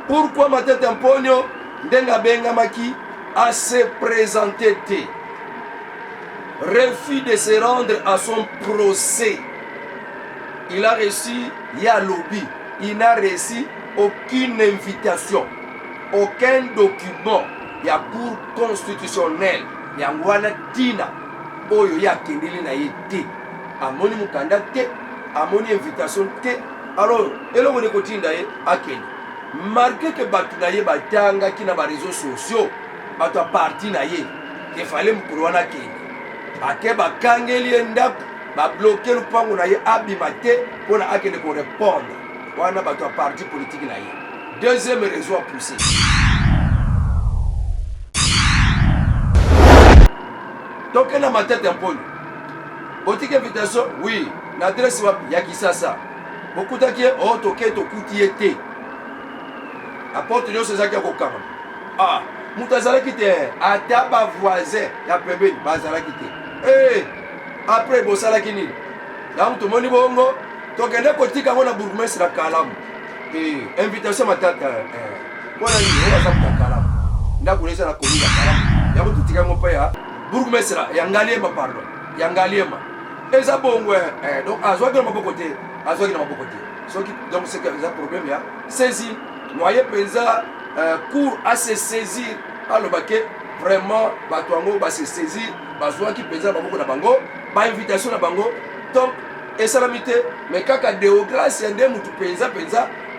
Pourquoi ma tête en pogno ndenga benga maki à se présenter? Refus de se rendre à son procès. Il a reçu ya lobby. Il n'a reçu aucune invitation, aucun document. Il y a cour constitutionnelle. Il y a ngwana tina. Oyo ya kendeli na yete. Amoni mukanda te, amoni invitation te. Alors, eloko ne kotinda ye akeni. Marqué que batu na ye batanga ki na ba réseaux sociaux, batu a parti na ye. Il fallait mukuru keni. Ake bakangeli ndako ba bloquer le pango na ye abimate pour na akene ko répondre. Wana batu a parti politique na ye. Deuxième raison à pousser. Donc na ma tête un peu. Boutique invitation, oui, l'adresse wapi yakisasa. Beaucoup d'akié oh toke to kutiete. Apporte nous ces akya kokama. Ah, mutazala kite ata ba voisin ya pembe bazala kite. Eh, après bosala kini. Là mtu moni bongo, tokende kotika ngona bourgmestre la Kalamu. Eh, invitation matata bona ni on va sa Kalamu. Ndakulesa na commune la Kalamu. Ya mtu tika ngopa ya bourgmestre ya Ngaliema pardon. Ya Ngaliema. Eza bongo donc azwa de maboko te, azwa de maboko te. So qui donc c'est que ça problème ya. Saisir, moyen penza cours à se saisir à le baquet vraiment batwango ba se saisir, bazwa qui penza maboko na bango, ba invitation na bango. Donc et salamité mais kaka déograce ndé mutu penza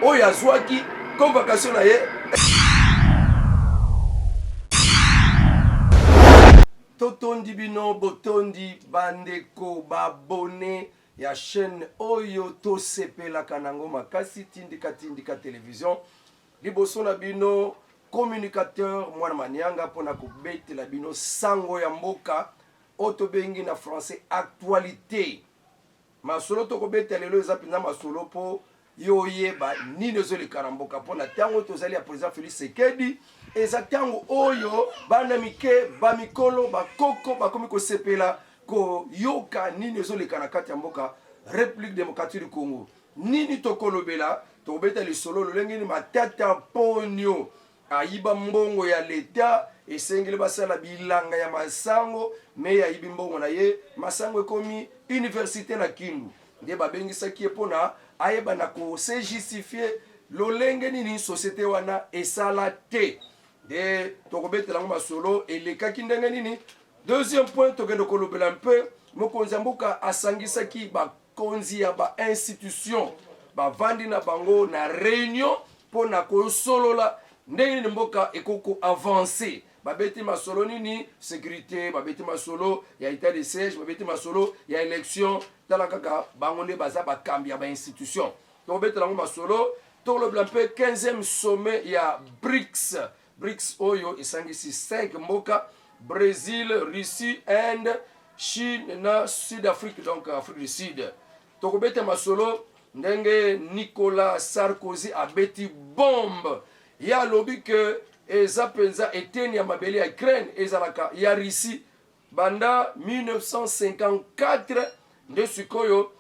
o yazwa qui convocation na ye. Totondi bino botondi bandeko babone ya chaîne oyo to sepela kanango makasi tindika télévision liboso na bino communicateur mwana manianga pona kobetela bino sango ya mboka oto bengi na français actualité masolo to kobetela lelo eza pinza masolo po yoyeba nini ezoleka na mboka pona tango tozali ya président Félix Tshisekedi eza tango oyo bana mike bamikolo bakoko bakomi kosepela ko yoka nini ezoleka na kati ya mboka République démocratique du Congo nini tokolobela tobeta lisolo lolenge ni matata ponyo ayiba mbongo ya leta esengeli basala bilanga ya masango me ya yibi mbongo na ye masango ekomi université na Kindu nde babengisaki epona ayeba na ko se justifier lolenge nini société wana esala te de tokobetela ngo masolo elekaki ndenge nini. Deuxième point tokende kolobela un peu mokonzi mboka asangisaki bakonzi ya ba institution bavandi na bango na réunion pona kosolola ndenge nini mboka ekoko avancer babeti masolo nini sécurité babeti masolo ya état de siège babeti masolo ya élection tala kaka bango nde baza bakambi ya ba institution tokobetela ngo masolo tokolobela un peu 15e sommet ya BRICS oyo isangisi 5 mboka Brésil, Russie, Inde, Chine na Sud-Afrique, donc Afrique du Sud. Tokobete masolo ndenge Nicolas Sarkozy abeti bombe ya lobi que eza penza eteni ya mabele ya Ukraine ezalaka ya Russie banda 1954 nde sikoyo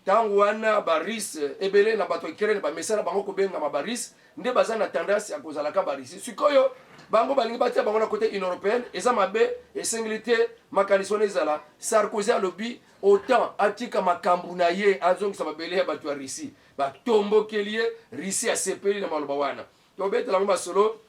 tango wana baris ebele na bato Ukraine ba mesana bango kobenga mabaris nde baza na tendance ya kozalaka barisi sikoyo bango balingi batia bango na côté européenne eza mabe esengilité makanisone ezala Sarkozy alobi autant atika makambu na ye azongisa mabele ya bato ya Russie batombokelie Russie asepeli na maloba wana tobetela ngo basolo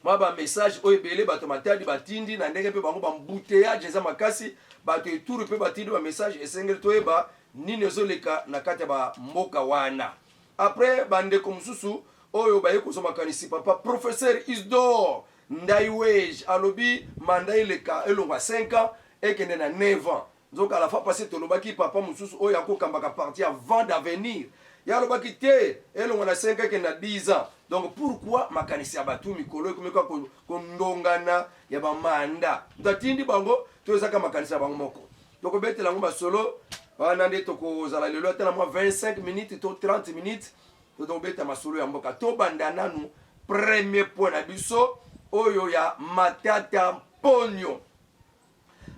mwa ba message oyo ebele bato matadi batindi na ndenge pe bango bambouteillage eza makasi bato eturu pe batindi ba message esengeli toyeba nini ezoleka na kati ya ba mboka wana. Après bandeko mususu oyo baye kozoma kanisi papa professeur Isidore Ndaiwej alobi manda ileka elonga 5 ans ekende na 9 ans. Donc à la fois passé tolobaki papa mususu oyo akokambaka parti avant d'avenir ya lobaki te elongo na 5 ke na 10 ans. Donc pourquoi makanisi ya batu mikolo ekomeka kondongana ya bamanda ntatindi bango tozaka makanisi ya bango moko tokobetela yango basolo wana nde tokozala lelo ata na mwa 25 minutes to 30 minutes tokobeta masolo ya mboka tobanda nanu premier point na biso oyo ya Matata Mponyo.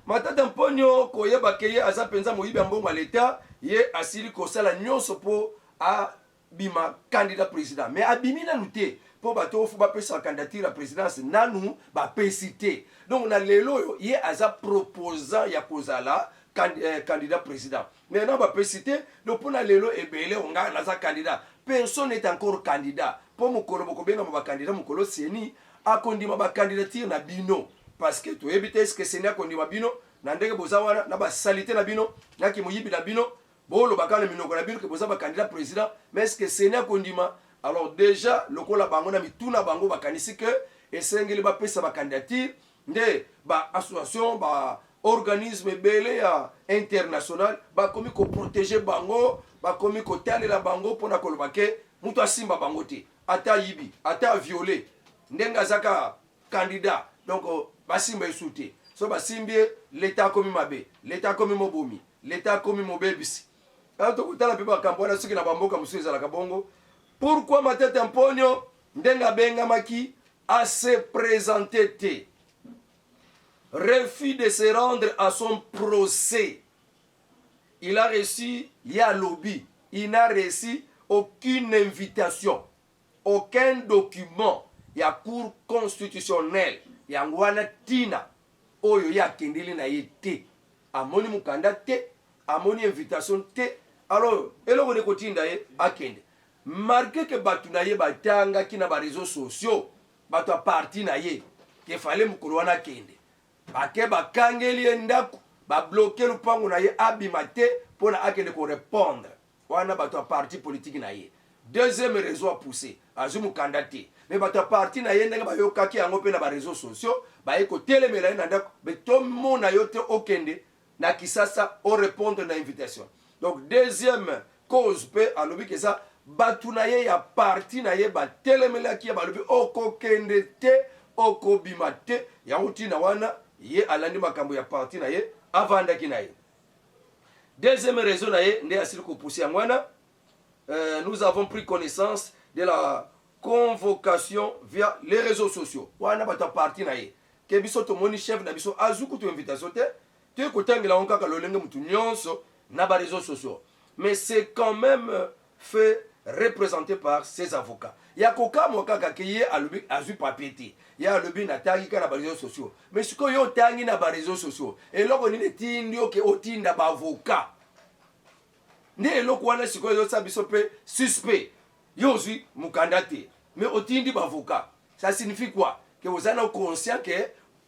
Matata Mponyo koyeba ke ye aza penza moyibi ya mbongo ya leta ye asili kosala nyonso po abima candidat président mais abimi nanu te po bato ofu bapesa candidature ya présidence nanu bapesi te. Donc na lelo oyo ye aza proposant ya kozala candidat président mais non bapesi te. Donc pona lelo ebele onga naza candidat, personne n'est encore candidat po mokolo bokobenga ba candidat mokolo seni akondima ba candidature na bino parce que to ebite est-ce que seni akondima bino na ndenge boza wana na ba salité na bino na ki moyibi na bino bolo bakana minoko na bino ke boza ba candidat président mais est-ce que seni akondima. Alors déjà lokola bango na mituna bango bakanisi ke esengeli bapesa ba candidature nde ba association ba organisme ebele ya international bakomi koprotege bango bakomi kotalela bango mpona koloba ke mutu asimba bango te ata yibi ata violé ndenge azaka candidat. Donc basimba esu te so basimbi l'état akomi mabe l'état akomi mobomi l'état akomi mobebisi. Alors tokotala mpe bakambo wana soki na bamboka mosusu ezalaka bongo. Pourquoi Matata Mponyo ndenge abengamaki ase présenter te, refus de se rendre à son procès. Il a reçu ya lobby, il n'a reçu aucune invitation, aucun document ya cour constitutionnelle ya ngwana tina oyo ya kendeli na ye te. Amoni mukanda te, amoni invitation te. Alors eloko de kotinda ye akende. Marqué que batu na ye batanga ki na ba réseaux sociaux batu a parti na ye ke fale mukolo wana kende bake bakangeli ndaku ba bloquer lupango na ye abima te pona akende ko répondre wana batu a parti politique na ye. Deuxième raison à pousser azumu candidaté mais batu a parti na ye ndenge ba yokaki yango pe na ba réseaux sociaux ba eko telemela ye na ndaku be to mona yo te okende na kisasa o répondre na invitation. Donc deuxième cause pe alobi que ça batu na ye ya parti na ye batelemelaki ya balobi okokende te okobima te yango ntina wana ye alandi makambo ya parti na ye avandaki na ye. Deuxième raison na ye nde asili kopusi yango wana nous avons pris connaissance de la convocation via les réseaux sociaux wana bato ya parti na ye ke biso tomoni chef na biso azu kutu invitation te te kotangela ngo kaka lolenge mutu nyonso na ba réseaux sociaux mais c'est quand même fait représenté par ses avocats. Ya koka moka ke ye alubi azu papier ya alubi na tangi kana ba réseaux sociaux mais siko yo tangi na ba réseaux sociaux eloko ni tindi oke otinda ba avocat ne eloko wana siko yo sabiso pe suspect yo zui mukandate mais otindi ba avocat. Ça signifie quoi? Que vous êtes conscient que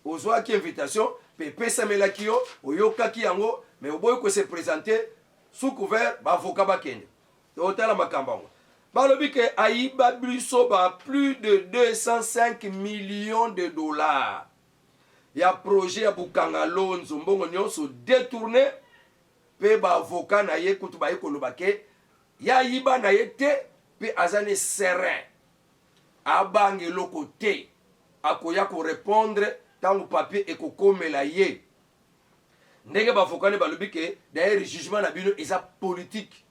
vous avez une invitation pe pesa melaki yo oyokaki yango mais oboyo ko se présenter sous couvert ba avocat bakende. Totala makambango balobi ke ayiba biso ba plus de 205 millions de dollars ya projet ya bukanga lonzo mbongo nyonso détourné pe ba avocat na ye kutu ba ekoloba ke ya yiba na ye te pe azane serein abange loko te akoya ko répondre tango papier ekokomela ye ndenge ba avocat ne balobi ke d'ailleurs jugement na bino eza politique.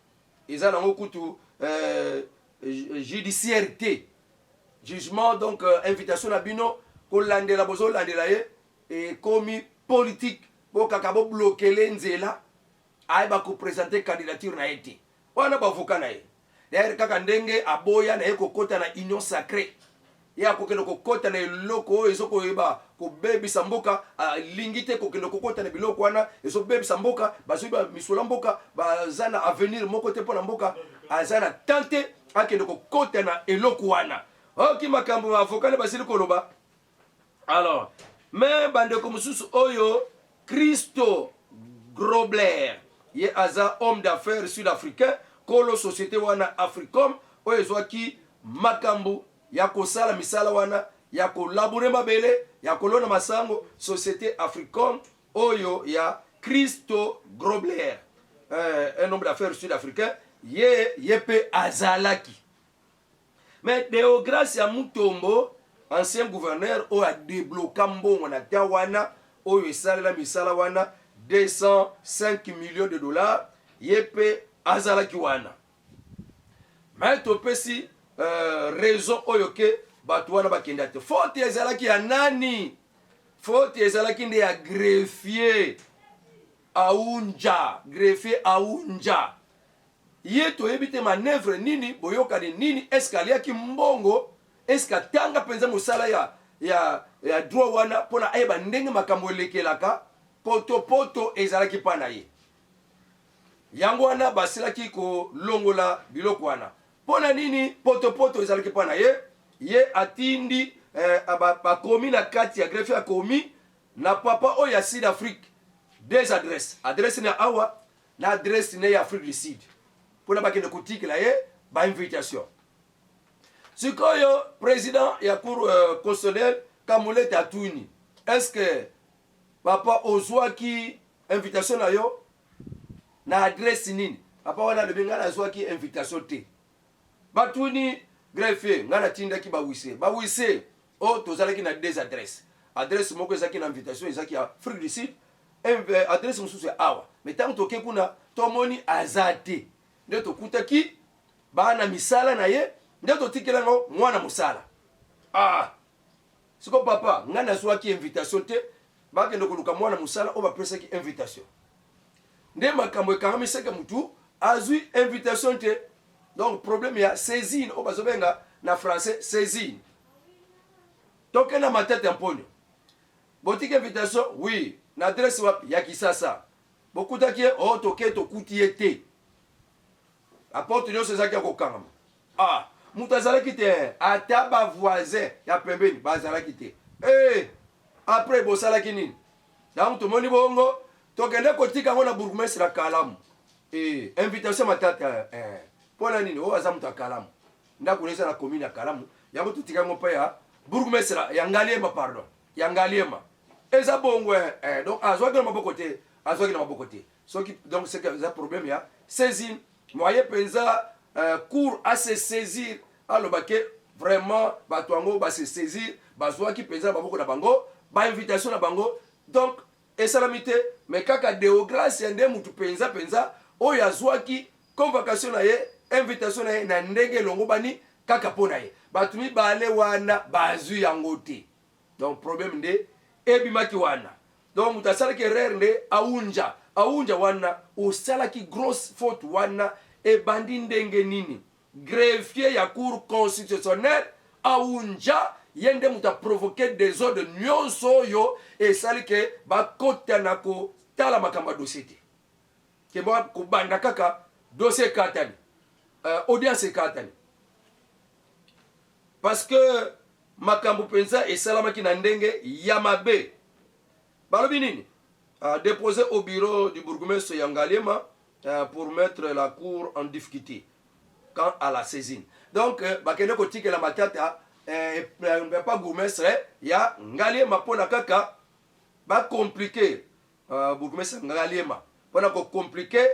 Ils ont beaucoup judiciaire jugement donc invitation à bino ko landela bozo landela ye et commis politique bo kakabo bloquer lenzela ay ba ko présenter candidature na été wana ba avocat na ye d'ailleurs kaka ndenge aboya na ye ko kota na union sacrée ya ko kendo ko kota na loko ezoko yeba ko bebi samboka lingite ko kendo ko kota na biloko wana ezo bebi samboka bazuba misula mboka bazana avenir moko te pona mboka azana tante akendo ko kota na eloko wana oki makambo avocat ne basili koloba. Alors mais bande ko mususu oyo Christo Grobler ye aza homme d'affaires sud-africain kolo société wana Africom oyo ezwaki makambo ya kosala misala wana ya kolabore mabele ya kolona masango société Africom oyo ya Christo Grobler un homme d'affaires sud-africain ye pe azalaki. Mais Deograce ya Mutombo, ancien gouverneur, a débloqué mbongo na tawana, oyo esalela misala wana 205 millions de dollars, ye pe azalaki wana. Mais topesi raison oyo ke bato wana bakenda te. Faute ezalaki ya nani? Faute ezalaki nde ya greffier Aounja, greffier Aounja. Ye toyebi te manœuvre nini, boyokani nini, eske aliaki mbongo, eske tanga penza mosala ya droit wana pona ayeba ndenge makambo elekelaka, poto ezalaki pa na ye. Yango wana basilaki ko longola biloko wana. Pona nini poto ezalaki pa na ye, ye atindi bakomi na kati ya greffier akomi na papa oyo ya Sud Afrique des adresses. Adresse na awa na adresse na ya Afrique du Sud. Pour la bakende kotikela ye ba invitation. Sikoyo président ya cour constitutionnelle Kamulete atuni. Est-ce que papa ozwaki invitation na yo na adresse nini? Papa wana le benga na zwaki invitation te. Batuni greffier ngana tindaki ba wise. Ba wise o tozalaki na des adresses. Adresse moko ezaki na invitation ezaki ya Afrique du Sud. Adresse mosusu awa. Mais tant toke kuna tomoni azate. Nde tokutaki bana misala na ye, nde totikela ngo mwana musala. Siko papa ngana zwaki invitation te, bakende koluka mwana musala o bapesaki invitation. Nde makambo ekangamisaka mutu azwi invitation te. Donc problème ya saisine o bazobenga na français saisine. Toke na matete mponyo. Botiki invitation, oui, na adresse wapi ya Kisasa. Bokutaki o toke tokuti ete. Apporte nyonso ezaki ya kokangama. Mutu azalaki te, ata ba voisin ya pembeni bazalaki te. Après bosalaki nini? Donc tomoni bongo, tokende kotika ngo na bourgmestre Kalamu. Invitation matata pona nini o aza mutu Kalamu. Ndakunesa na commune ya Kalamu, yango tutika ngo pa ya bourgmestre ya Ngaliema pardon. Ya Ngaliema. Eza bongo donc azwaki na maboko te, azwaki na maboko te. Donc c'est un problème ya saisine. Moyen penza cours à se saisir alobake vraiment batuango ba se saisir bazwa ki penza baboko na bango ba invitation na bango donc esalamite mais kaka Deograce ende mutu penza oyo azwaki convocation na ye invitation na ye na ndenge longo bani kaka pona ye batumi bale wana bazwi yango te donc problème nde ebimaki wana donc mutu asalaki erreur nde Aounja wana osalaki grosse faute wana e bandi ndenge nini greffier ya cour constitutionnelle Aounja yende muta provoquer des ordres nyonso yo e sali ke bakota na ko tala makamba dossier te ke ba ko banda kaka dossier katani audience katani parce que makambo penza e salamaki na ndenge ya mabe balobi nini déposé au bureau du bourgmestre Yangaliema pour mettre la cour en difficulté quant à la saisine. Donc, bakene ko tike la matata pas bourgmestre ya Ngaliema pona kaka ba compliqué bourgmestre Ngaliema pona ko compliqué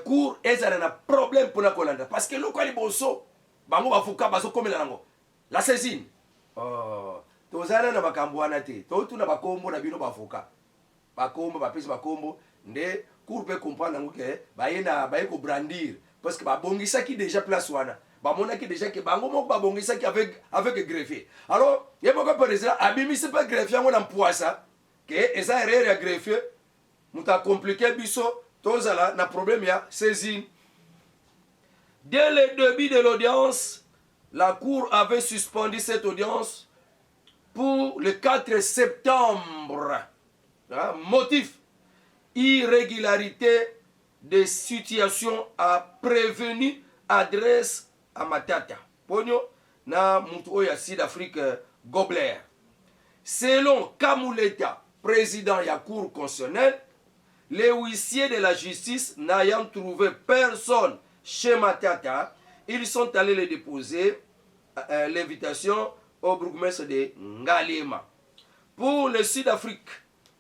cour ezana na problème pona kolanda parce que lokali boso bango bafuka baso komela nango la saisine tozana na makambo wana te totuna bakombo na bino bafuka bakombo bapesi bakombo nde cour peut comprendre ngo ke baye ko brandir parce que babongisaki déjà place wana bamonaki déjà que bango moko babongisaki avec greffier alors yeboko président abimisi pas greffier ngo na mpoisa ke eza erreur ya greffier muta compliqué biso tozala na problème ya saisine. Dès le début de l'audience, la cour avait suspendu cette audience pour le 4 septembre. Motif: irrégularité des situations à prévenir, adresse à Matata. Pogno na mutu oya Sud Afrique Gobler. Selon Kamuleta, président de la Cour constitutionnelle, les huissiers de la justice n'ayant trouvé personne chez Matata, ils sont allés les déposer l'invitation au bourgmestre de Ngaliema. Pour le Sud-Afrique,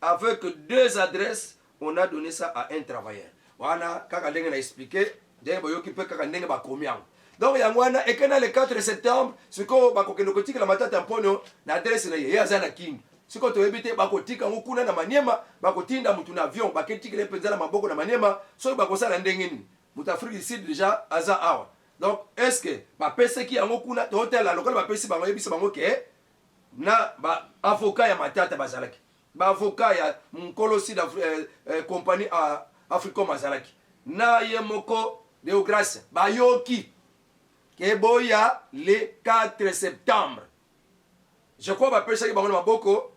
avec 2 adresses, on a donné ça à un travailleur. Voilà, quand on a expliqué, ndenge boyoki mpe kaka ndenge bakomi yango. Donc yango wana ekena le 4 septembre sikoyo bakokende kotikela Matata Mponyo na adresse na ye aza na Kindu. Sikoyo toyebi te bakotika yango kuna na Maniema, bakotinda mutu na avion baketikela mpenza na maboko na Maniema, soki bakosala ndenge nini mutu Afrique du Sud déjà aza awa. Donc est-ce que bapesaki yango kuna totela lokola bapesi bango yebisa bango ke na ba avocat ya Matata bazalaki, ba avocat ya Nkolo Sud compagnie Africom bazalaki, na ye moko Deograce bayoki ke boya le 4 septembre. Je crois bapesaki bango na maboko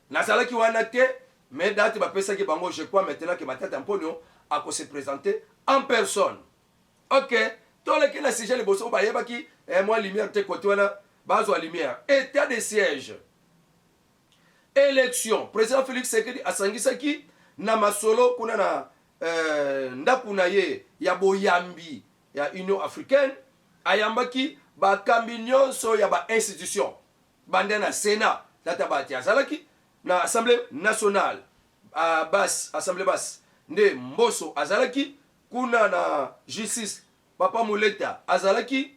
nazalaki wana te, mais date bapesaki bango, je crois maintenant que Matata Mponyo ako se présenter en personne. OK, toleki na sujet liboso bayebaki moi lumière te côté wana bazo lumière. État de siège, élection, président Félix Tshisekedi asangisaki na masolo kuna na ndaku na ye ya boyambi ya Union africaine, ayambaki bakambi nyonso ya ba institution bande na Sénat data bati azalaki na Assemblée nationale basse, Assemblée basse nde Mboso azalaki, kuna na justice Papa Muleta azalaki,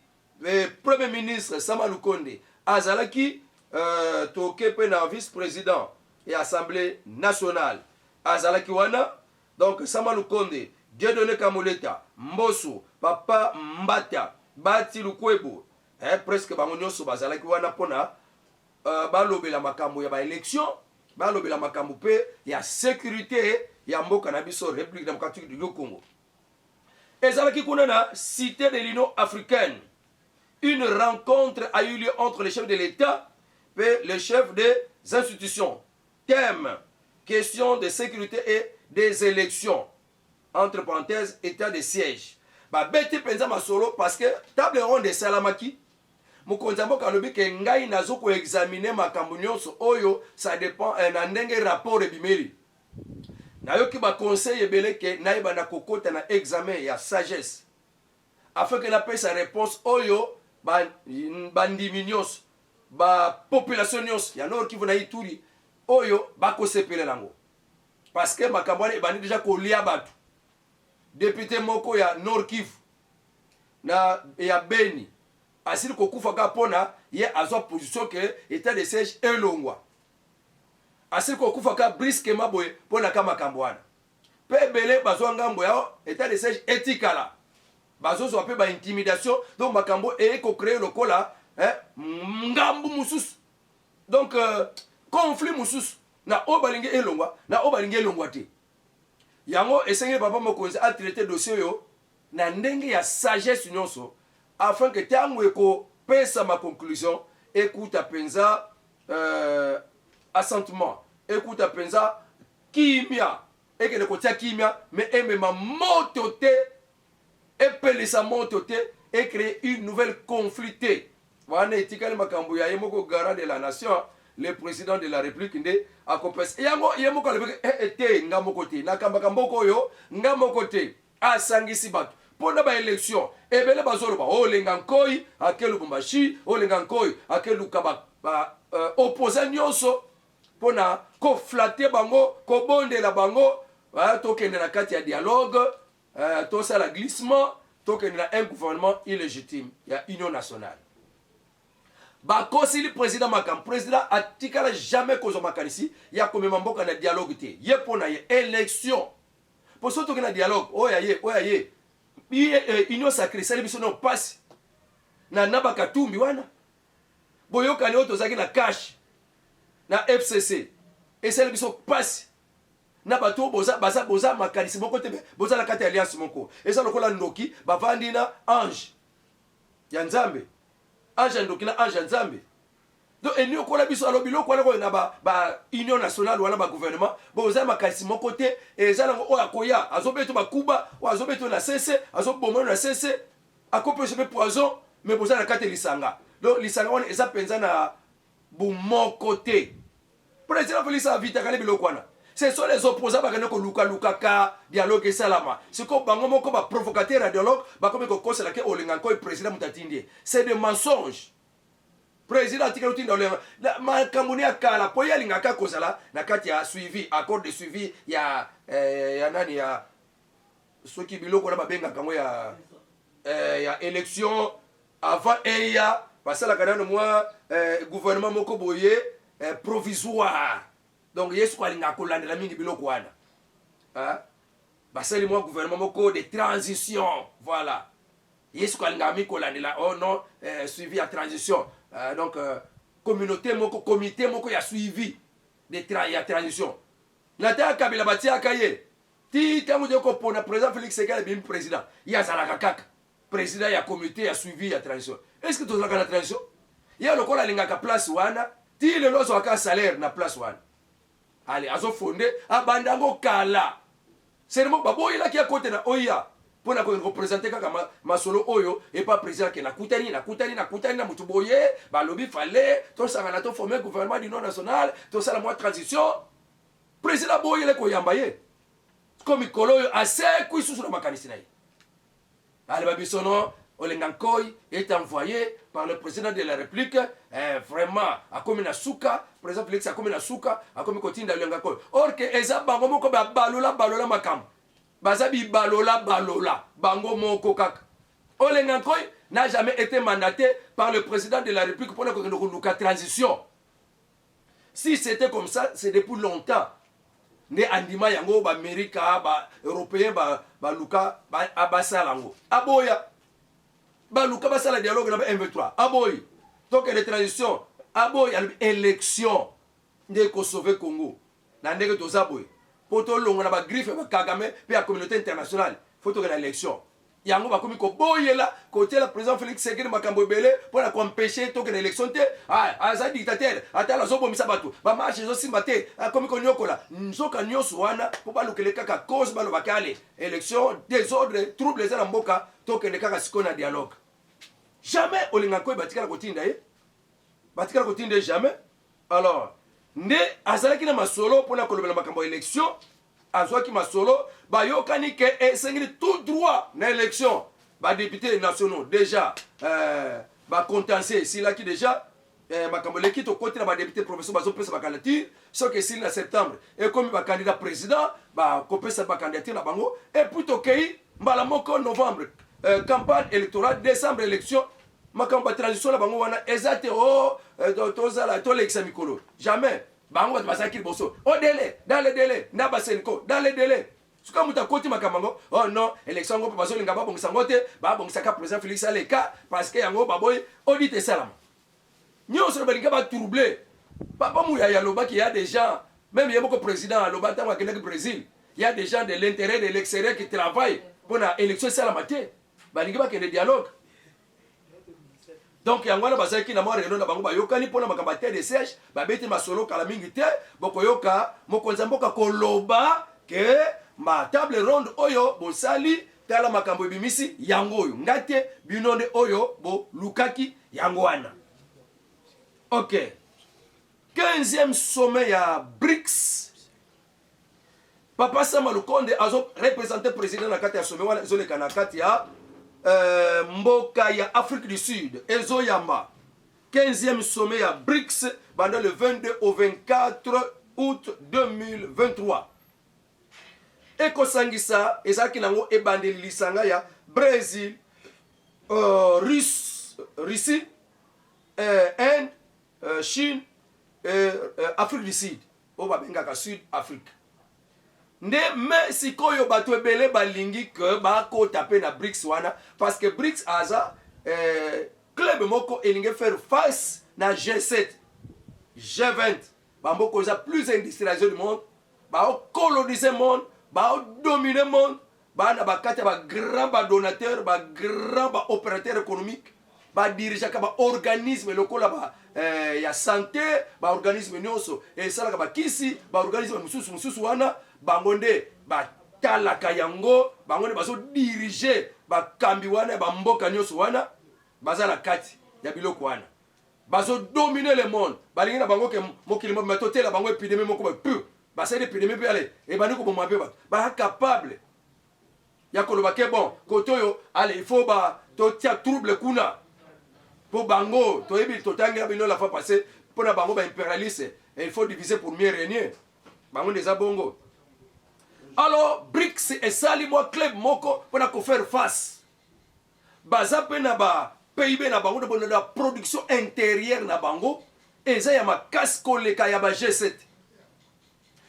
premier ministre Sama Lukonde azalaki, toke pe na vice-président et Assemblée nationale azalaki wana. Donc Sama Lukonde, Dieudonné Kamuleta, Mboso, Papa Mbata, Bati Lukwebo, presque bango nyonso bazalaki wana pona balobela makambo ya ba élection, balobela makambo pe ya sécurité ya mboka na biso République démocratique du Congo. Ezalaki kuna na cité de l'Union africaine. Une rencontre a eu lieu entre les chefs de l'État et les chefs des institutions. Thème: question de sécurité et des élections. Entre parenthèses, état de siège. Ba beti penza masolo parce que table ronde de Salamaki. Mokonza mboka alobi ke ngai nazo ko examiner makambo nyonso oyo, ça dépend na ndenge rapport ebimeli. Nayoki ba conseil ebele ke naiba na kokota na examen ya sagesse. Afin que na pesa réponse oyo ba ndimi nyonso, ba population nyonso ya Nord Kivu na Ituri oyo bako sepele nango. Parce que makambo wana ebandi déjà kolia batu. Député moko ya Nord Kivu na ya Beni asili kokufa ka pona ye azwa position que état de siège elongwa. Asili kokufa ka brusquement boye pona ka makambo wana. Pe belé bazwa ngambo ya état de siège etikala. Bazo zo pe ba intimidation, donc makambo e ko créer lokola ngambu mususu. Donc conflit mususu na obalinge elongwa na obalinge elongwa te. Yango esenge papa mokonzi a traité dossier yo na ndenge ya sagesse nyonso, afin que tango eko pesa ma conclusion, écoute à penza assentement, écoute à penza kimia, et que le côté kimia, mais aime ma mototé, epele sa mototé, et créer une nouvelle conflictée. Wana etikali makambo ya yemoko garant de la nation, le président de la République nde akopesa. Yango yemoko alebeke ete ngamoko te, nakamba mboko yo ngamoko te, asangisi batu. Pona ba élection, ebele bazolo ba olenga nkoi, akelu bumbashi, olenga nkoi, akelu kaba opposant nyonso, pona ko flatter bango, ko bondela bango, tokende na kati ya dialogue, to sala glissement, tokende na un gouvernement illégitime, ya union nationale. Ba kosili président makam, président atikala jamais kozo makanisi, ya komema mboka na dialogue te. Ye pona ye élection. Pour ça tokende na dialogue, oya ye. Union sacrée, ça biso non passe. Na nabaka tumbi wana. Boyoka ni oto zaki na cash. Na FCC. Et ça biso passe. Na bato boza makanisi moko te boza la kati alliance moko. Et ça lokola ndoki bavandi na ange. Ya Nzambe. Ange ndoki na ange Nzambe. Donc eni okola biso alobi lokola ko na ba union nationale wala ba gouvernement boza makanisi moko te eza nango oya koya azobeto bakuba o azobeto na cesse azoboma na cesse akopeshe pe poison mais boza na kati lisanga. Donc lisanga wana eza penza na bumoko te. Président Félix avita kale biloko wana. Ce sont les opposants bakane ko luka ka dialogue et salama. Ce ko bango moko ba provocateur dialogue ba comme ko kosela ke olinga ko président mutatindie. C'est des mensonges. Président Tikaluti dans le makamuni akala po ya lingaka kozala na kati ya suivi, accord de suivi ya nani ceux qui biloko na babenga kango ya élection avant eya basalaka nano mwa gouvernement moko boye provisoire. Donc yesu ko alinga kolandela mingi biloko wana. Basali mwa gouvernement moko de transition, voilà. Yesu ko alinga mi kolandela oh non suivi à transition. Donc communauté moko comité moko ya suivi de ya transition. Nata kabila batia kaye. Ti tango de ko pona président Félix Sekele bim président. Ya zalaka kaka. Président ya comité ya suivi ya transition. Est-ce que tu as la transition? Ya le kola lingaka place wana, ti le lozo aka salaire na place wana. Allez, azo fondé abandango kala. C'est le mot baboy là qui a côté na oya. Pour na ko représenter kaka masolo oyo et pas président qui na kutani na mutu boye, ba lobby fallait, to sanga na to former gouvernement du non national, to sala moi transition. Président boye le ko yambaye. Comme ikolo assez kuisusu na makanisi na. Allez babisono Olengankoi est envoyé par le président de la République, vraiment, à comme na souka, président Félix a comme na souka, à comme continue dans Olengankoi. Or que eza bango moko ba balola makam. Bazabi balola, bango moko kak. Olengankoi n'a jamais été mandaté par le président de la République pour la transition. Si c'était comme ça, c'est depuis longtemps. Ne andima yango ba Amerika, ba européen, ba luka, ba abasalango. Aboya. Baluka basala dialogue na M23. Aboy. Donc les transitions. Aboy élection. Ndé ko sauver Congo. Na ndeke to zaboy. Poto longo na ba griffe ba Kagame pe la communauté internationale. Faut que l'élection. Yango ba komi ko boyela côté le président Félix Sekele makambo belé pour la empêcher to que l'élection té. Ah, aza dictateur. Ata la zobo misabatu. Ba marche zo simate. Komi ko nyokola. Nzoka nyoso wana po ba lukele kaka cause ba lo bakale. Élection, désordre, troubles za mboka to que le kaka sikona dialogue. Jamais Olengankoi batikala kotinda batikala kotinda jamais. Alors nde azalaki na masolo pona kolobela makambo élection azwaki masolo bayokani ke esengeli tout droit na élection ba députés nationaux déjà contentieux sila ki déjà makambo leki to kotina ba député professeur bazo pesa ba candidature so que sila na septembre et comme ba candidat président ba kopesa ba candidature na bango et plutôt kei mbala moko novembre campagne électorale, décembre élection, ma campagne transition la bango wana ezate tozala tolekisa mikolo. Jamais. Bango va passer kil bosso. Au délai, dans le délai, na basenko, dans le délai. Suka muta koti makamango. Oh non, élection ngo paso linga ba bongisa ngote, ba bongisa ka président Félix Aleka parce que yango baboy audit salam. Nyo so balinga ba troubler. Papa mouya ya loba qui y a des gens, même il y a beaucoup de présidents à loba tant que Brésil, il y a des gens de l'intérêt de l'extérieur qui travaillent pour la élection salamate. Balingi ba kende dialogue. Donc yangwana bazaki na mwa reno na bango bayokani pona makambate de siège ba beti masolo kala mingi te bokoyoka mokonza mboka koloba ke ma table ronde oyo bosali tala makambo bimisi yango oyo ngate binonde oyo bo lukaki yango wana. OK. 15e sommet ya BRICS. Papa Sama Lukonde a représenté le président na kati ya sommet wana zole kana kati ya mboka ya Afrique du Sud, Ezoyamba. 15e sommet ya BRICS pendant le 22 au 24 août 2023. Eko sangisa ezaki nango ebandeli lisanga ya Brésil, Russie, Inde, Chine, Afrique du Sud. Oba bengaka Sud Afrique. Nde me sikoyo bato ebele balingi ke bako taper na BRICS wana parce que BRICS aza club moko elingi faire face na G7, G20. Bamboko za plus industrialisé du monde, ba coloniser monde, ba dominer monde, ba na bakata ba grand ba donateur, ba grand ba opérateur économique, ba dirigeant ba organisme lokola ba ya santé, ba organisme nyonso et sala ba kisi, ba organisme mususu wana bangonde ba talaka yango bangonde bazo diriger ba kambi wana ba mboka nyonso wana bazala kati ya biloko wana bazo dominer le monde balingi na bango ke mokili mo matotela bango épidémie moko ba pu ba sele épidémie pe ale e baniko bo mabe ba capable ya koloba ke bon kotoyo ale il faut ba to tia trouble kuna po bango to ebi to tanga bino la fois passée pour na bango ba impérialiste et il faut diviser pour mieux régner bango des abongo. Alors BRICS et sali moi club moko pour faire face baza pe na ba PIB na bango de la production intérieure na bango et ça ya makasi koleka ya ba G7.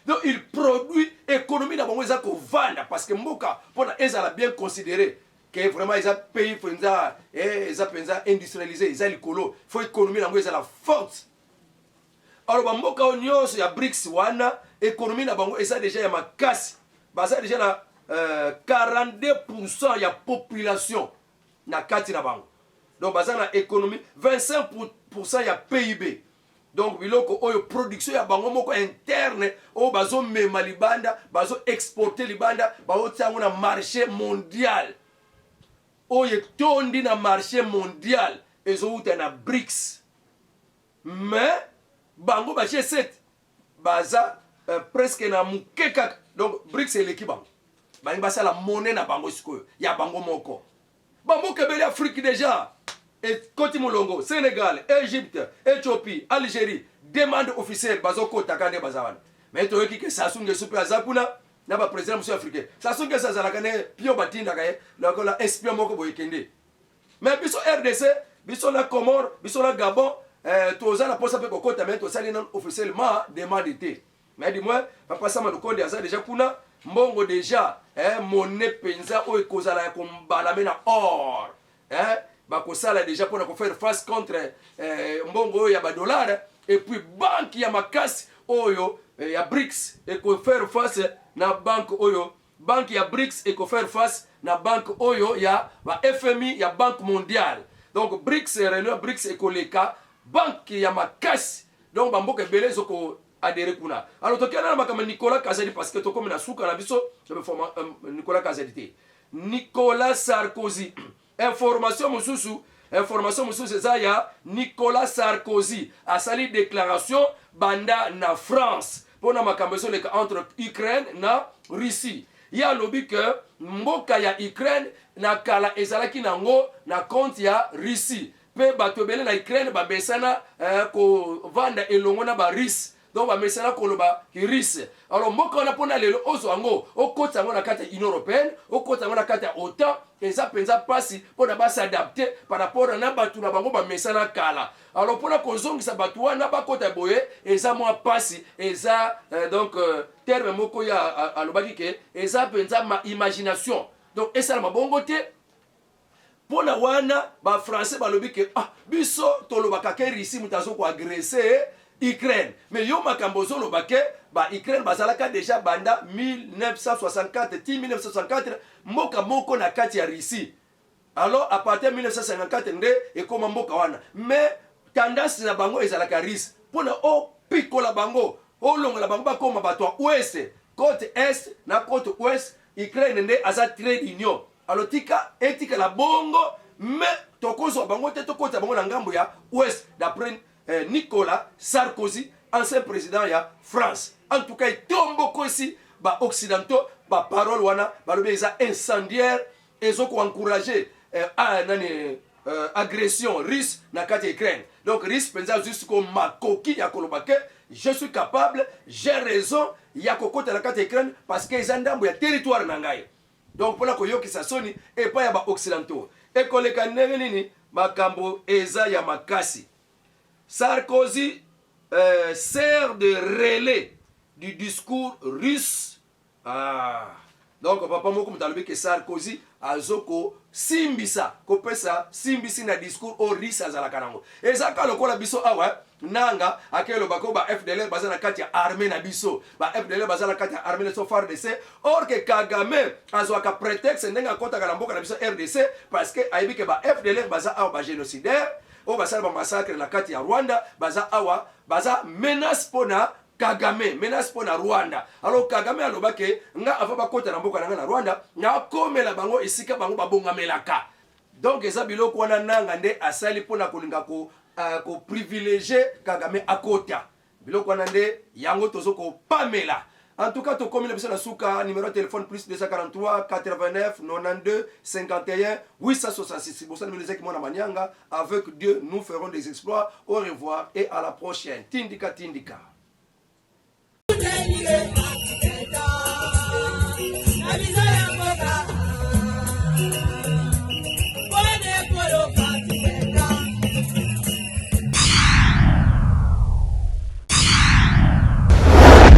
Donc il produit économie na bango eza ko vanda parce que mboka pona ezala bien considéré que vraiment ils a pays penza ils a penza industrialisé ils a likolo faut économie na bango ezala forte. Alors ba mboka nyonso ya BRICS wana économie na bango eza déjà ya makasi baza déjà na 42% ya population na kati na bango. Donc baza na économie 25% ya PIB. Donc biloko oyo production ya bango moko interne o bazo mema libanda bazo exporter libanda bazo tiango na marché mondial. Oyo tondi na marché mondial ezo uta na BRICS. Mais bango ba G7 baza presque na mukeka. Donc BRICS est l'équipe bango. Bango basa la monnaie na bango sikoyo ya bango moko. Bango kebeli Afrique déjà. Et Côte Molongo, Sénégal, Égypte, Éthiopie, Algérie, demande officielle, bazoko takane bazawan. Mais tu vois que Sassou super azakuna, n'a pas président monsieur africain. Sassou que ça zalakane pio batinda kaye, la espion moko boyekende. Mais biso RDC, biso na Comore, biso na Gabon, toza na posa pe kokota mais to sali non officiellement demande été. Mais dis-moi, papa sama do konde aza déjà kuna, mbongo déjà, monnaie penza o ekozala ya kombalame na or. Bakosala déjà pour faire face contre mbongo ya ba dollar et puis banque ya makasi oyo ya BRICS et ko faire face na banque oyo banque ya BRICS et ko faire face na banque oyo ya ba FMI ya banque mondiale. Donc BRICS réunion BRICS et koleka banque ya makasi donc bamboka belé zoko adhérer kuna. Alors to kana makama Nicolas Kazadi parce que to comme na suka na biso Nicolas Kazadi Nicolas Sarkozy. Information mususu ça ya Nicolas Sarkozy a sali déclaration banda na France pour na makambeso entre Ukraine na Russie. Ya lobi que mboka ya Ukraine na kala ezalaki nango na compte ya Russie. Pe bato belé na Ukraine ba besana ko vanda elongo na ba Russie. Donc ba mesana koloba ki Russie. Alors mboka on a pona lelo ozo ango okota ngo na kata Union européenne, okota ngo na kata OTAN. Eza penza pasi pour na ba s'adapter par rapport à na batu na bango ba mesana kala. Alors pour na kozongisa batu wana ba kota boye eza moi pasi eza donc terme moko ya alobaki ke eza penza ma imagination. Donc esa na bongo te pour na wana ba français ba lobi ke biso tolobaka ke Russie mutazo ko agresser Ukraine. Mais yo makambo zo lobake ba Ukraine bazalaka déjà banda 1964 1964 moka moko na kati ya Russie. Alors à partir de 1954 nde ekoma mboka wana. Mais tendance na bango ezalaka Russie. Pona o pikola bango, o longola bango ba koma bato ouest, côte est na côte ouest, Ukraine nde aza trade union. Alors etika la bongo mais tokozo bango te tokota bango na ngambo ya ouest d'après Nicolas Sarkozy, ancien président ya France. En tout cas, il tombe aussi ba occidentaux, ba parole wana, ba lobe eza incendiaire, ezo ko encourager agression russe na kati Ukraine. Donc russe penza juste comme makoki ya kolobake, je suis capable, j'ai raison, ya kokota na kati Ukraine parce que eza ndambo ya territoire na ngai. Donc pour la koyoki sa soni et pas ya ba occidentaux. Et koleka ndenge nini makambo eza ya makasi. Sarkozy sert de relais du discours russe. Donc papa moko mutalobi que Sarkozy azoko simbisa kopesa simbisi na discours au russe azalaka nango. Ezaka lokola biso awa nanga akelo bako ba FDLR bazana kati ya armée na biso. Ba FDLR bazana kati ya armée so FARDC or que Kagame azwaka prétexte ndenga kota kana mboka na biso RDC parce que aibi que ba FDLR baza awa ba génocidaire. O basala ba massacre na kati ya Rwanda baza awa baza menace pona Kagame menace pona Rwanda. Alors Kagame alobake nga ava bakota na mboka na Rwanda na komela bango esika bango babongamelaka. Donc eza biloko wana nanga nde asali pona kolinga ko privilégier Kagame akota. Biloko wana nde yango tozoko pamela. En tout cas, tu comme le la souka, numéro de téléphone plus 243 89 92 51 866. C'est pour ça que nous disons que mon amanianga, avec Dieu, nous ferons des exploits. Au revoir et à la prochaine. Tindika, tindika.